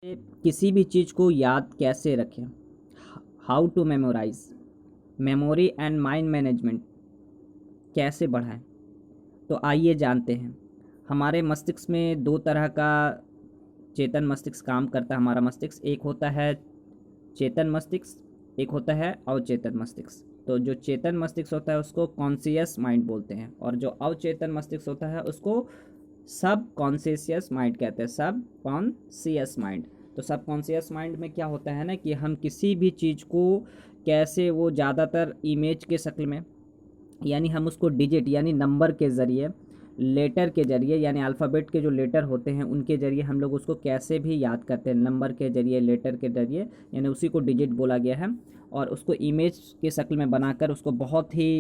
किसी भी चीज़ को याद कैसे रखें, how to memorize, memory and mind management कैसे बढ़ाएं। तो आइए जानते हैं। हमारे मस्तिष्क में दो तरह का चेतन मस्तिष्क काम करता है। हमारा मस्तिष्क एक होता है चेतन मस्तिष्क, एक होता है अवचेतन मस्तिष्क। तो जो चेतन मस्तिष्क होता है उसको कॉन्शियस माइंड बोलते हैं, और जो अवचेतन मस्तिष्क होता है उसको सब कॉन्शियस माइंड कहते हैं, सब कॉन्शियस माइंड। तो सब कॉन्शियस माइंड में क्या होता है ना कि हम किसी भी चीज़ को कैसे, वो ज़्यादातर इमेज के शक्ल में, यानी हम उसको डिजिट यानी नंबर के ज़रिए, लेटर के ज़रिए यानी अल्फ़ाबेट के जो लेटर होते हैं उनके ज़रिए हम लोग उसको कैसे भी याद करते हैं, नंबर के ज़रिए, लेटर के ज़रिए, यानी उसी को डिजिट बोला गया है। और उसको इमेज के शक्ल में बनाकर उसको बहुत ही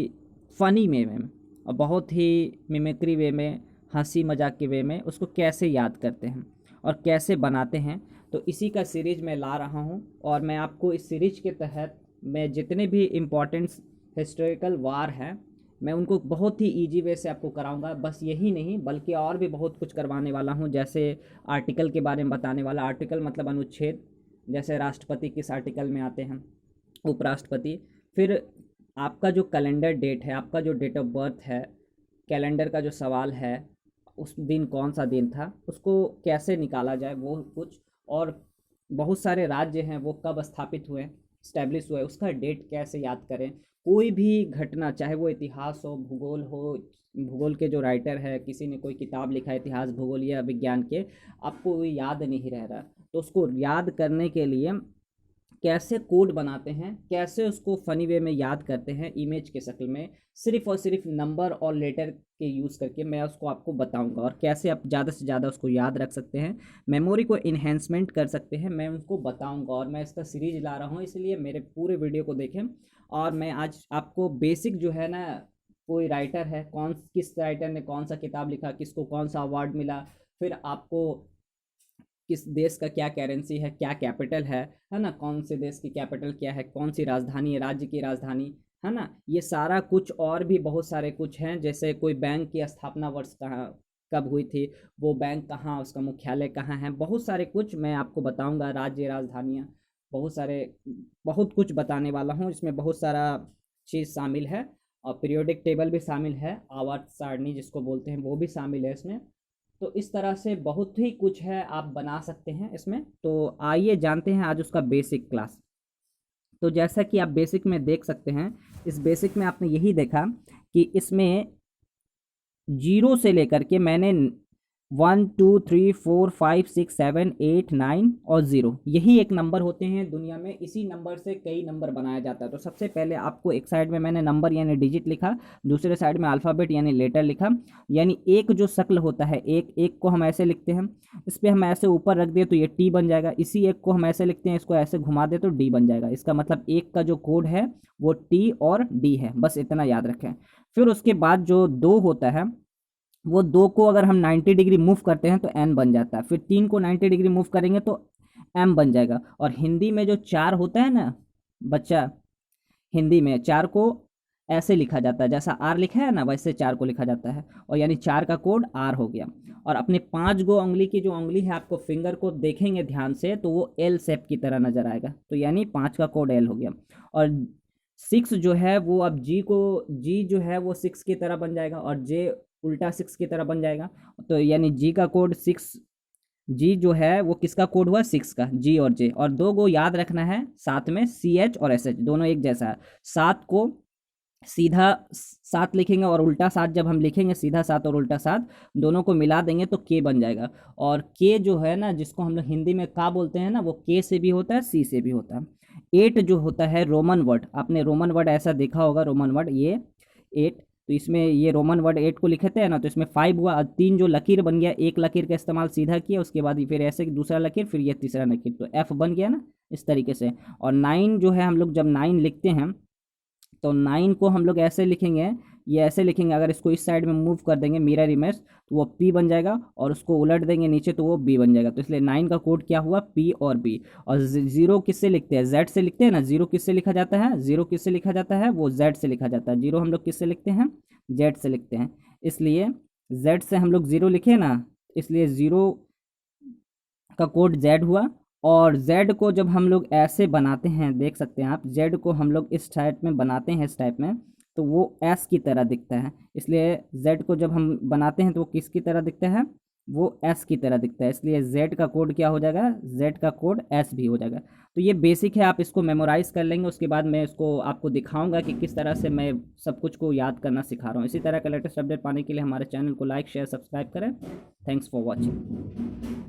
फ़नी वे में और बहुत ही मिमिक्री वे में, हंसी मजाक के वे में उसको कैसे याद करते हैं और कैसे बनाते हैं। तो इसी का सीरीज़ मैं ला रहा हूँ, और मैं आपको इस सीरीज के तहत मैं जितने भी इम्पोर्टेंट हिस्टोरिकल वार हैं मैं उनको बहुत ही इजी वे से आपको कराऊंगा। बस यही नहीं बल्कि और भी बहुत कुछ करवाने वाला हूँ, जैसे आर्टिकल के बारे में बताने वाला। आर्टिकल मतलब अनुच्छेद, जैसे राष्ट्रपति किस आर्टिकल में आते हैं, उपराष्ट्रपति। फिर आपका जो कैलेंडर डेट है, आपका जो डेट ऑफ बर्थ है, कैलेंडर का जो सवाल है, उस दिन कौन सा दिन था, उसको कैसे निकाला जाए वो कुछ। और बहुत सारे राज्य हैं वो कब स्थापित हुए, स्टैब्लिश हुए, उसका डेट कैसे याद करें। कोई भी घटना, चाहे वो इतिहास हो, भूगोल हो, भूगोल के जो राइटर है, किसी ने कोई किताब लिखा है इतिहास, भूगोल या विज्ञान के, आपको वो याद नहीं रह रहा, तो उसको याद करने के लिए कैसे कोड बनाते हैं, कैसे उसको फनी वे में याद करते हैं इमेज के शक्ल में, सिर्फ और सिर्फ नंबर और लेटर के यूज़ करके मैं उसको आपको बताऊंगा। और कैसे आप ज़्यादा से ज़्यादा उसको याद रख सकते हैं, मेमोरी को इन्हेंसमेंट कर सकते हैं, मैं उसको बताऊंगा। और मैं इसका सीरीज ला रहा हूँ, इसलिए मेरे पूरे वीडियो को देखें। और मैं आज आपको बेसिक जो है ना, कोई राइटर है, कौन किस राइटर ने कौन सा किताब लिखा, किसको कौन सा अवार्ड मिला, फिर आपको किस देश का क्या करेंसी है, क्या कैपिटल है ना, कौन से देश की कैपिटल क्या है, कौन सी राजधानी है, राज्य की राजधानी है ना, ये सारा कुछ और भी बहुत सारे कुछ हैं। जैसे कोई बैंक की स्थापना वर्ष कहाँ, कब हुई थी, वो बैंक कहाँ, उसका मुख्यालय कहाँ है, बहुत सारे कुछ मैं आपको बताऊंगा, राज्य, राजधानियाँ, बहुत सारे, बहुत कुछ बताने वाला हूँ। इसमें बहुत सारा चीज़ शामिल है, और पीरियोडिक टेबल भी शामिल है, आवर्त सारणी जिसको बोलते हैं वो भी शामिल है इसमें। तो इस तरह से बहुत ही कुछ है, आप बना सकते हैं इसमें। तो आइए जानते हैं आज उसका बेसिक क्लास। तो जैसा कि आप बेसिक में देख सकते हैं, इस बेसिक में आपने यही देखा कि इसमें जीरो से लेकर के मैंने 1 2 3 4 5 6 7 8 9 और ज़ीरो, यही एक नंबर होते हैं दुनिया में। इसी नंबर से कई नंबर बनाया जाता है। तो सबसे पहले आपको एक साइड में मैंने नंबर यानी डिजिट लिखा, दूसरे साइड में अल्फ़ाबेट यानी लेटर लिखा। यानी एक जो शक्ल होता है, एक एक को हम ऐसे लिखते हैं, इस पर हम ऐसे ऊपर रख दिए तो ये टी बन जाएगा। इसी एक को हम ऐसे लिखते हैं, इसको ऐसे घुमा दे तो डी बन जाएगा। इसका मतलब एक का जो कोड है वो टी और डी है, बस इतना याद रखें। फिर उसके बाद जो दो होता है, वो दो को अगर हम 90 डिग्री मूव करते हैं तो एन बन जाता है। फिर तीन को 90 डिग्री मूव करेंगे तो एम बन जाएगा। और हिंदी में जो चार होता है ना बच्चा, हिंदी में चार को ऐसे लिखा जाता है, जैसा आर लिखा है ना वैसे चार को लिखा जाता है, और यानी चार का कोड आर हो गया। और अपने पांच गो उंगली की जो उंगली है, आपको फिंगर को देखेंगे ध्यान से तो वो एल शेप की तरह नजर आएगा, तो यानी पांच का कोड एल हो गया। और सिक्स जो है वो अब जी को, जी जो है वो सिक्स की तरह बन जाएगा, और जे उल्टा सिक्स की तरह बन जाएगा। तो यानी जी का कोड सिक्स, जी जो है वो किसका कोड हुआ, सिक्स का, जी और जे। और दो गो याद रखना है साथ में, सी एच और एस एच दोनों एक जैसा है। सात को सीधा सात लिखेंगे, और उल्टा सात जब हम लिखेंगे, सीधा सात और उल्टा सात दोनों को मिला देंगे तो के बन जाएगा। और के जो है ना, जिसको हम लोग हिंदी में का बोलते हैं ना, वो के से भी होता है, सी से भी होता है। एट जो होता है रोमन वर्ड, आपने रोमन वर्ड ऐसा देखा होगा, रोमन वर्ड ये एट। तो इसमें ये रोमन वर्ड एट को लिखते हैं ना, तो इसमें फाइव हुआ, और तीन जो लकीर बन गया, एक लकीर का इस्तेमाल सीधा किया, उसके बाद फिर ऐसे दूसरा लकीर, फिर ये तीसरा लकीर, तो एफ बन गया ना इस तरीके से। और नाइन जो है, हम लोग जब नाइन लिखते हैं तो नाइन को हम लोग ऐसे लिखेंगे, ये ऐसे लिखेंगे, अगर इसको इस साइड में मूव कर देंगे मिरर इमेज तो वो पी बन जाएगा, और उसको उलट देंगे नीचे तो वो बी बन जाएगा। तो इसलिए नाइन का कोड क्या हुआ, पी और बी। और जीरो किससे लिखते हैं, जेड से लिखते हैं ना। जीरो किससे लिखा जाता है, जीरो किससे लिखा जाता है, वो जेड से लिखा जाता है। जीरो हम लोग किससे लिखते हैं, जेड से लिखते हैं। इसलिए जेड से हम लोग जीरो लिखे ना, इसलिए जीरो का कोड जेड हुआ, और z को जब हम लोग ऐसे बनाते हैं, देख सकते हैं आप, z को हम लोग इस टाइप में बनाते हैं, इस टाइप में, तो वो s की तरह दिखता है। इसलिए z को जब हम बनाते हैं तो वो किसकी तरह दिखता है, वो s की तरह दिखता है। इसलिए z का कोड क्या हो जाएगा, z का कोड s भी हो जाएगा। तो ये बेसिक है, आप इसको मेमोराइज़ कर लेंगे। उसके बाद मैं इसको आपको दिखाऊंगा कि किस तरह से मैं सब कुछ को याद करना सिखा रहा हूँ। इसी तरह का लेटेस्ट अपडेट पाने के लिए हमारे चैनल को लाइक शेयर सब्सक्राइब करें। Thanks for watching.